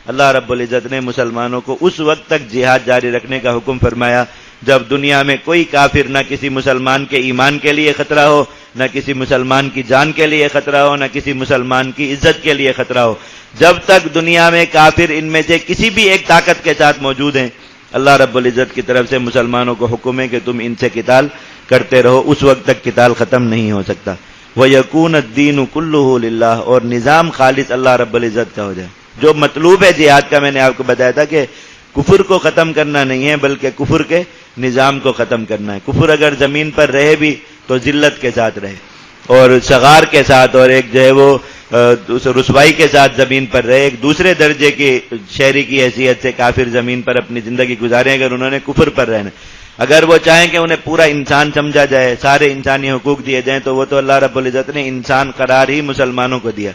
اللہ رب العزت نے مسلمانوں کو اس وقت تک جہاد جاری رکھنے کا حکم فرمایا جب دنیا میں کوئی کافر نہ کسی مسلمان کے ایمان کے لیے خطرہ ہو، نہ کسی مسلمان کی جان کے لیے خطرہ ہو، نہ کسی مسلمان کی عزت کے لیے خطرہ ہو۔ جب تک دنیا میں کافر ان میں سے کسی بھی ایک طاقت کے ساتھ موجود ہیں، اللہ رب العزت کی طرف سے مسلمانوں کو حکم ہے کہ تم ان سے قتال کرتے رہو، اس وقت تک قتال ختم نہیں ہو سکتا۔ وَيَكُونَ الدِّينُ كُلُّهُ لِلَّهِ، اور نظام خالص اللہ رب العزت کا ہو جائے۔ جو مطلوب ہے جہاد کا، میں نے آپ کو بتایا تھا کہ کفر کو ختم کرنا نہیں ہے بلکہ کفر کے نظام کو ختم کرنا ہے۔ کفر اگر زمین پر رہے بھی تو ذلت کے ساتھ رہے اور صغار کے ساتھ، اور ایک جو ہے وہ رسوائی کے ساتھ زمین پر رہے، ایک دوسرے درجے کی شہری کی حیثیت سے کافر زمین پر اپنی زندگی گزارے اگر انہوں نے کفر پر رہنا۔ اگر وہ چاہیں کہ انہیں پورا انسان سمجھا جائے، سارے انسانی حقوق دیے جائیں، تو وہ تو اللہ رب العزت نے انسان قرار ہی مسلمانوں کو دیا۔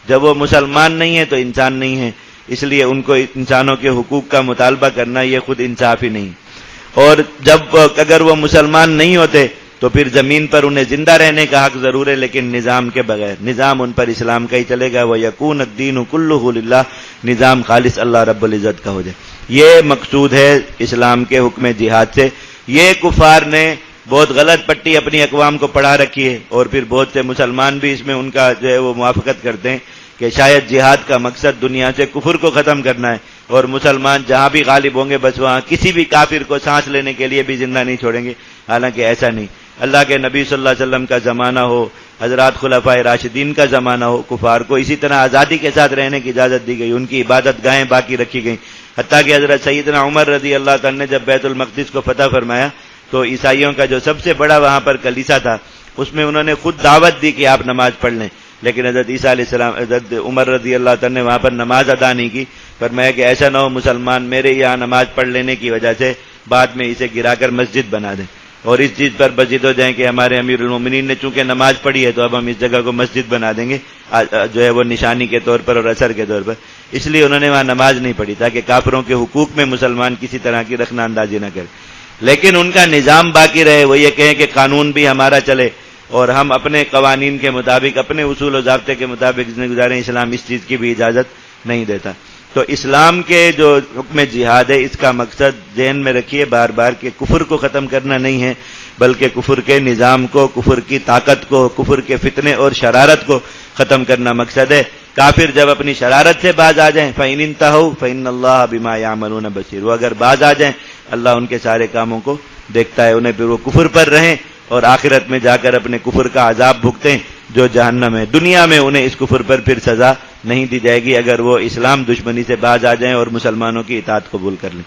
جب وہ مسلمان نہیں ہے تو انسان نہیں ہے، اس لیے ان کو انسانوں کے حقوق کا مطالبہ کرنا یہ خود انصاف ہی نہیں۔ اور جب اگر وہ مسلمان نہیں ہوتے تو پھر زمین پر انہیں زندہ رہنے کا حق ضرور ہے، لیکن نظام کے بغیر، نظام ان پر اسلام کا ہی چلے گا۔ وَيَكُونَ الدِّينُ كُلُّهُ لِلَّهِ، نظام خالص اللہ رب العزت کا ہو جائے۔ یہ مقصود ہے اسلام کے حکم جہاد سے۔ یہ کفار نے بہت غلط پٹی اپنی اقوام کو پڑھا رکھی ہے، اور پھر بہت سے مسلمان بھی اس میں ان کا جو ہے وہ موافقت کرتے ہیں کہ شاید جہاد کا مقصد دنیا سے کفر کو ختم کرنا ہے، اور مسلمان جہاں بھی غالب ہوں گے بس وہاں کسی بھی کافر کو سانس لینے کے لیے بھی زندہ نہیں چھوڑیں گے۔ حالانکہ ایسا نہیں۔ اللہ کے نبی صلی اللہ علیہ وسلم کا زمانہ ہو، حضرات خلفائے راشدین کا زمانہ ہو، کفار کو اسی طرح آزادی کے ساتھ رہنے کی اجازت دی گئی، ان کی عبادت گاہیں باقی رکھی گئیں۔ حتیٰ کہ حضرت سیدنا عمر رضی اللہ تعالیٰ نے جب بیت المقدس کو فتح فرمایا تو عیسائیوں کا جو سب سے بڑا وہاں پر کلیسا تھا، اس میں انہوں نے خود دعوت دی کہ آپ نماز پڑھ لیں، لیکن حضرت عیسیٰ علیہ السلام، حضرت عمر رضی اللہ تعالیٰ نے وہاں پر نماز ادا نہیں کی۔ فرمایا کہ ایسا نہ ہو مسلمان میرے یہاں نماز پڑھ لینے کی وجہ سے بعد میں اسے گرا کر مسجد بنا دیں، اور اس چیز پر بجد ہو جائیں کہ ہمارے امیر المومنین نے چونکہ نماز پڑھی ہے تو اب ہم اس جگہ کو مسجد بنا دیں گے، جو ہے وہ نشانی کے طور پر اور اثر کے طور پر۔ اس لیے انہوں نے وہاں نماز نہیں پڑھی تاکہ کافروں کے حقوق میں مسلمان کسی طرح کی رخنہ اندازی نہ کرے، لیکن ان کا نظام باقی رہے۔ وہ یہ کہیں کہ قانون بھی ہمارا چلے اور ہم اپنے قوانین کے مطابق، اپنے اصول و ضابطے کے مطابق زندگی گزاریں، اسلام اس چیز کی بھی اجازت نہیں دیتا۔ تو اسلام کے جو حکم جہاد ہے، اس کا مقصد ذہن میں رکھیے بار بار کہ کفر کو ختم کرنا نہیں ہے بلکہ کفر کے نظام کو، کفر کی طاقت کو، کفر کے فتنے اور شرارت کو ختم کرنا مقصد ہے۔ کافر جب اپنی شرارت سے باز آ جائیں، فَإِنِ انتهوا فَإِنَّ اللَّهَ بِمَا يَعْمَلُونَ بَصِيرٌ، وہ اگر باز آ جائیں اللہ ان کے سارے کاموں کو دیکھتا ہے، انہیں پھر وہ کفر پر رہیں اور آخرت میں جا کر اپنے کفر کا عذاب بھگتیں جو جہنم ہے۔ دنیا میں انہیں اس کفر پر پھر سزا نہیں دی جائے گی اگر وہ اسلام دشمنی سے باز آ جائیں اور مسلمانوں کی اطاعت قبول کر لیں۔